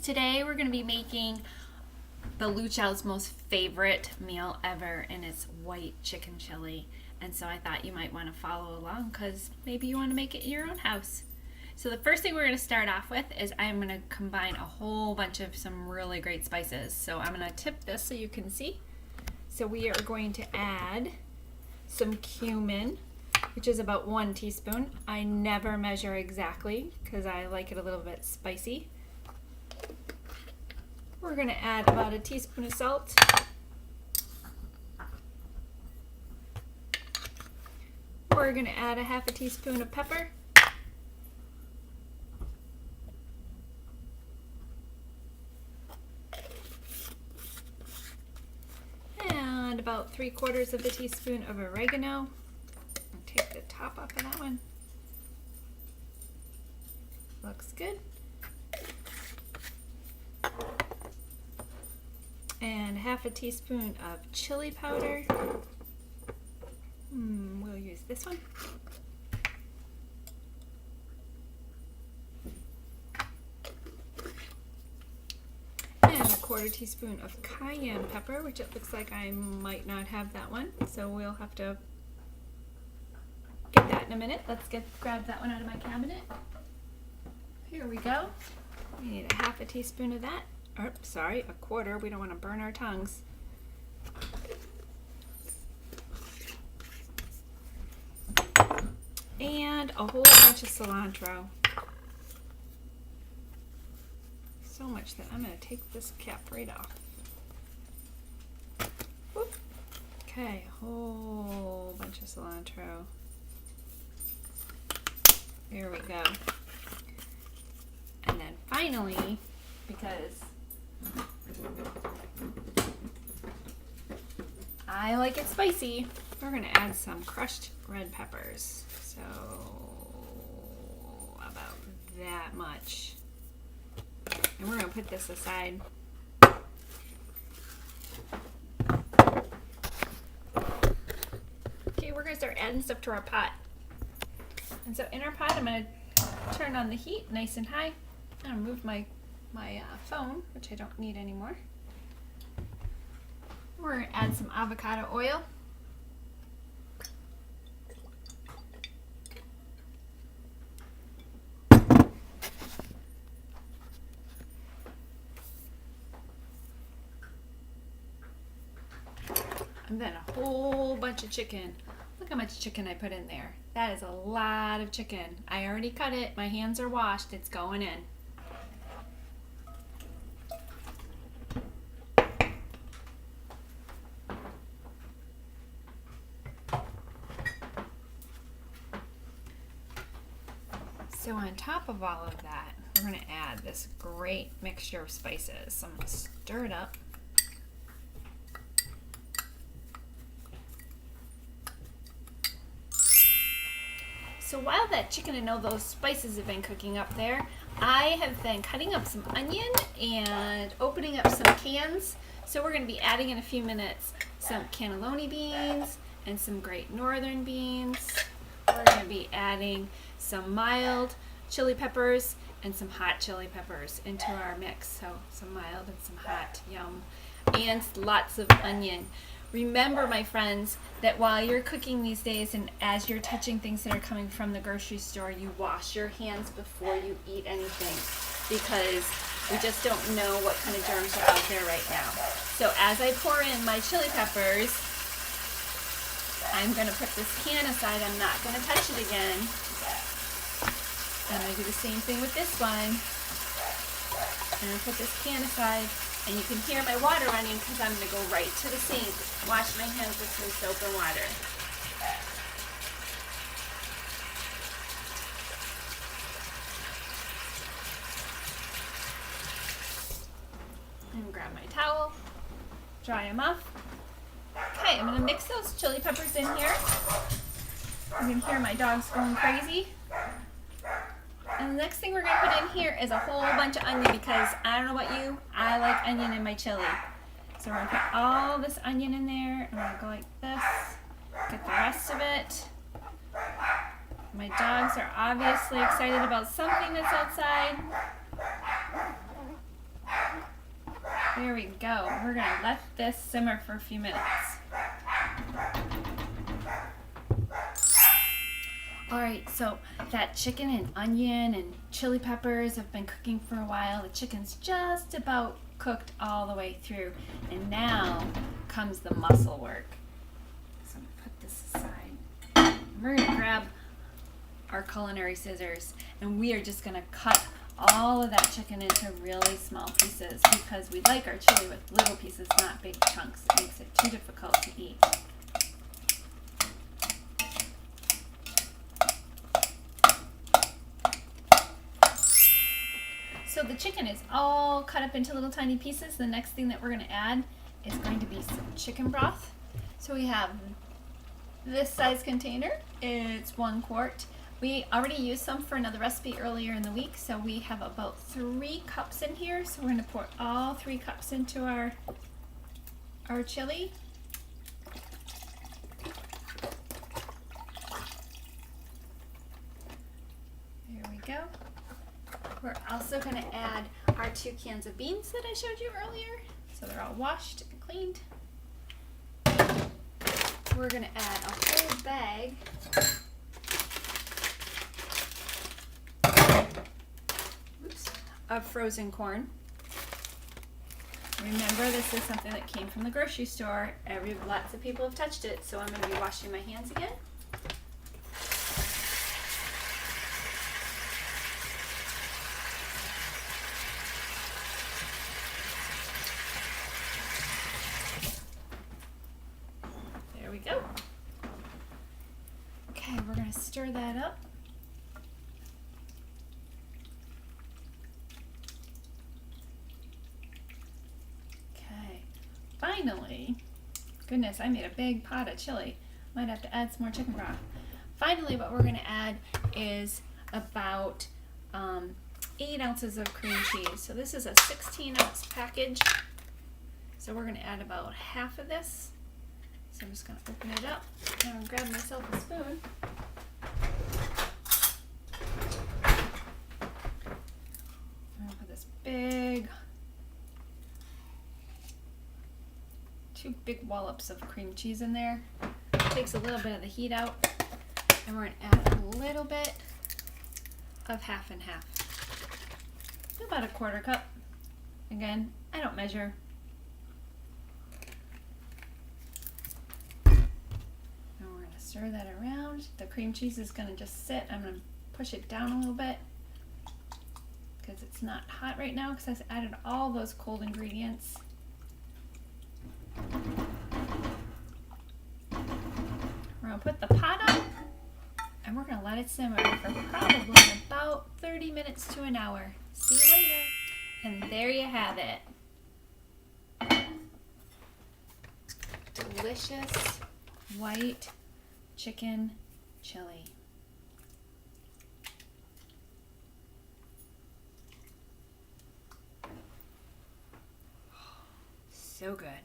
Today we're going to be making the Luchow's most favorite meal ever, and it's white chicken chili. And so I thought you might want to follow along because maybe you want to make it in your own house. So the first thing we're going to start off with is I'm going to combine a whole bunch of some really great spices. So I'm going to tip this so you can see. So we are going to add some cumin, which is about 1 teaspoon. I never measure exactly because I like it a little bit spicy. We're going to add about 1 teaspoon of salt. We're going to add 1/2 teaspoon of pepper. And about 3/4 of a teaspoon of oregano. I'll take the top off of that one. Looks good. And 1/2 teaspoon of chili powder. We'll use this one. And 1/4 teaspoon of cayenne pepper, which it looks like I might not have that one, so we'll have to get that in a minute. Let's grab that one out of my cabinet. Here we go. We need 1/2 teaspoon of that. Oh, sorry, 1/4. We don't want to burn our tongues. And a whole bunch of cilantro. So much that I'm going to take this cap right off. Whoop. Okay, a whole bunch of cilantro. There we go. And then finally, because I like it spicy, we're going to add some crushed red peppers. So about that much. And we're going to put this aside. Okay, we're going to start adding stuff to our pot. And so in our pot, I'm going to turn on the heat nice and high. I'm going to move my phone, which I don't need anymore. We're going to add some avocado oil. And then a whole bunch of chicken. Look how much chicken I put in there. That is a lot of chicken. I already cut it. My hands are washed. It's going in. So on top of all of that, we're going to add this great mixture of spices. So I'm going to stir it up. So while that chicken and all those spices have been cooking up there, I have been cutting up some onion and opening up some cans. So we're going to be adding in a few minutes some cannelloni beans and some great northern beans. We're going to be adding some mild chili peppers and some hot chili peppers into our mix. So some mild and some hot, yum. And lots of onion. Remember, my friends, that while you're cooking these days and as you're touching things that are coming from the grocery store, you wash your hands before you eat anything, because we just don't know what kind of germs are out there right now. So as I pour in my chili peppers, I'm going to put this can aside. I'm not going to touch it again. I'm going to do the same thing with this one. I'm going to put this can aside. And you can hear my water running because I'm going to go right to the sink, wash my hands with some soap and water. And grab my towel, dry them off. Okay, I'm going to mix those chili peppers in here. You can hear my dogs going crazy. And the next thing we're going to put in here is a whole bunch of onion, because I don't know about you, I like onion in my chili. So we're going to put all this onion in there. I'm going to go like this, get the rest of it. My dogs are obviously excited about something that's outside. There we go. We're going to let this simmer for a few minutes. Alright, so that chicken and onion and chili peppers have been cooking for a while. The chicken's just about cooked all the way through. And now comes the muscle work. So I'm going to put this aside. We're going to grab our culinary scissors and we are just going to cut all of that chicken into really small pieces because we like our chili with little pieces, not big chunks. It makes it too difficult to eat. So the chicken is all cut up into little tiny pieces. The next thing that we're going to add is going to be some chicken broth. So we have this size container. It's 1 quart. We already used some for another recipe earlier in the week, so we have about 3 cups in here. So we're going to pour all 3 cups into our chili. There we go. We're also going to add our 2 cans of beans that I showed you earlier. So they're all washed and cleaned. We're going to add a whole bag of frozen corn. Remember, this is something that came from the grocery store. Lots of people have touched it, so I'm going to be washing my hands again. There we go. Okay, we're going to stir that up. Finally, goodness, I made a big pot of chili. Might have to add some more chicken broth. Finally, what we're going to add is about 8 ounces of cream cheese. So this is a 16-ounce package. So we're going to add about half of this. So I'm just going to open it up and grab myself a spoon. I'm going to put this big 2 big wallops of cream cheese in there. Takes a little bit of the heat out. And we're going to add a little bit of half and half. About a 1/4 cup. Again, I don't measure. Now we're going to stir that around. The cream cheese is going to just sit. I'm going to push it down a little bit because it's not hot right now because I've added all those cold ingredients. We're going to put the pot on and we're going to let it simmer for probably about 30 minutes to an hour. See you later. And there you have it. Delicious white chicken chili. So good.